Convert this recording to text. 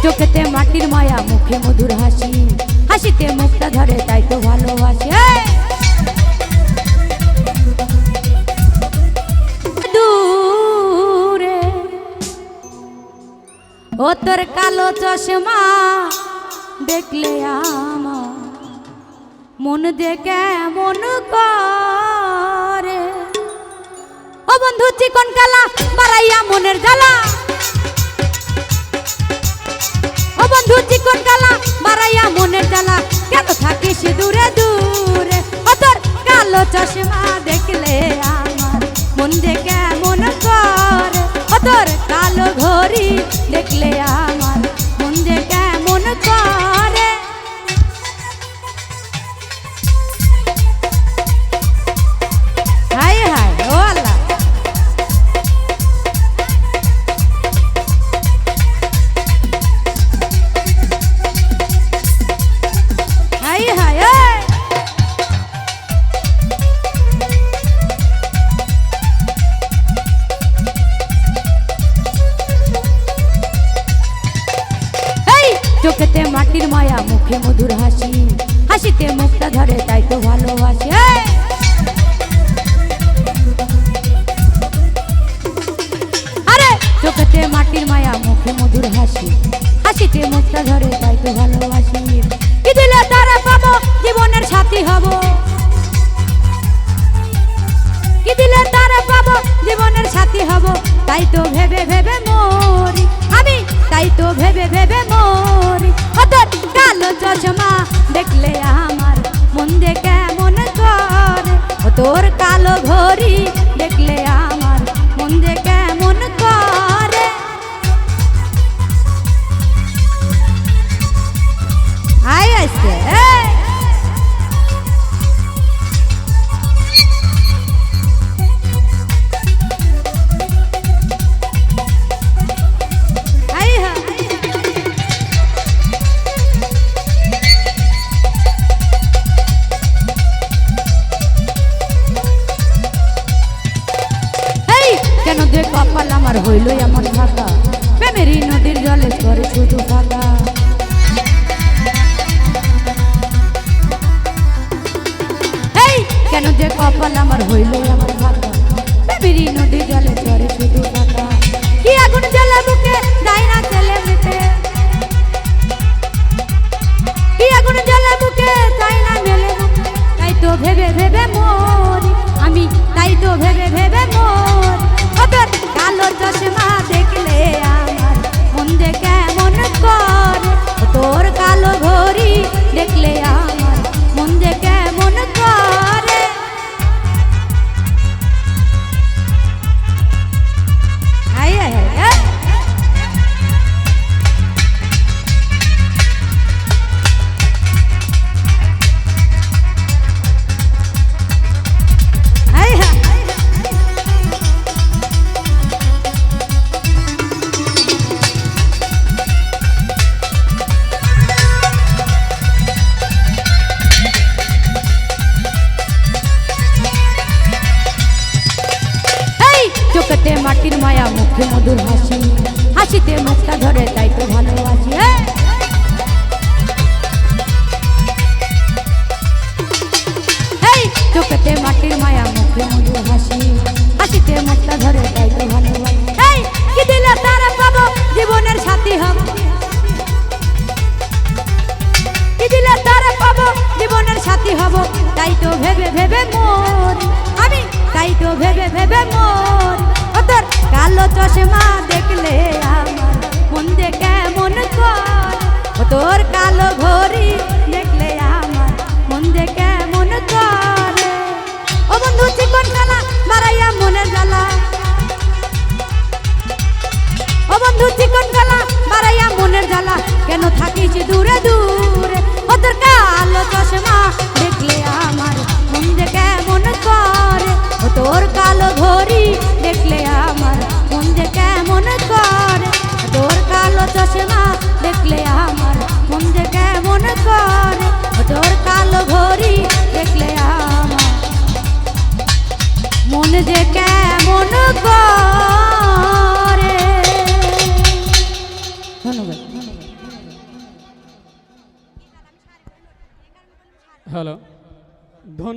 চোখেতে মাটির মায়া মুখে মধুর হাসি, হাসিতে মুখটা ধরে তাই তো ভালোবাসি। দূরে ও তোর কালো চশমা দেখলে আমার মন যে কেমন করে। ও বন্ধু চিকন কালা বাড়াইয়া মনের জ্বালা, ও বন্ধু চিকন কালা বাড়াইয়া মনের জ্বালা, কেন থাকিস দূরে দূরে। ও তোর কালো চশমা দেখলে আমার মন যে কেমন করে। ও তোর কালো ঘড়ি দেখলে আমার মন যে কেমন করে। হায় হায় ও আল্লাহ, হায় হায় চোখেতে মাটির মায়া মুখে মধুর হাসি, হাসিতে মুখটা ধরে তাই তো ভালোবাসি। আরে চোখেতে মাটির মায়া মুখে মধুর হাসি, হাসিতে মুখটা ধরে তাই তো ভালোবাসি। কি দিলে তারা পাবো জীবনের সাথী হব, কি দিলে তারা পাবো জীবনের সাথী হব, তাই তো ভেবে ভেবে মরি আমি, তাই তো ভেবে ভেবে মরি। ও তোর কালো চশমা দেখলে আমার মন যে কেমন করে। ও তোর কালো ঘড়ি দেখলে আমার মন যে কেমন করে। আয় আসছে কেন যে কপাল আমার হইল এমন ফাঁকা, প্রেমেরই নদীর জলে করে শুধু ফাঁকা। এই কেন যে কপাল আমার হইল এমন ফাঁকা, প্রেমেরই নদীর জলে করে শুধু ফাঁকা। কি আগুন জ্বলে বুকে দেয় না ছেলে মেটে, কি আগুন জ্বলে বুকে দেয় না মেলে মুখে, তাই তো ভেবে ভেবে মরি আমি, তাই তো ভেবে ভেবে মরি। কালো চশমা দেখলে আমার মন যে কেমন করে। তোর কালো ঘড়ি দেখলে আমার মন যে কেমন করে। হায় হায় হায় চোখেতে মাটির মায়া মুখে মধুর হাসি, হাসিতে মুখটা ধরে তাই তো ভালোবাসি। চোখেতে মাটির মায়া মুখে মধুর হাসি, হাসিতে মুখটা ধরে তাই তো ভালোবাসি। কি দিলে তারা পাবো জীবনের সাথী হব, কি দিলে তারা পাবো জীবনের সাথী হব, তাই তো ভেবে ভেবে মরি আমি, তাই তো ভেবে ভেবে মরি। ও তোর কালো চশমা দেখলে আমার মন যে কেমন করে। ও তোর কালো ঘড়ি দেখলে আমার মন যে কেমন করে। ও বন্ধু চিকন কালা বাড়াইয়া মনের জ্বালা, ও বন্ধু চিকন কালা বাড়াইয়া মনের জ্বালা, কেন থাকিস দূরে দূরে। ও তোর কালো চশমা দেখলে আমার মন যে কেমন করে। ও তোর কালো ঘড়ি দেখলে আমার মন যে কেমন করে। তোর কালো চশমা দেখলে আমার মন যে কেমন করে। তোর কালো ঘড়ি দেখলে আমার মন যে কেমন করে। ধন্যবাদ। হ্যালো, ধন্যবাদ।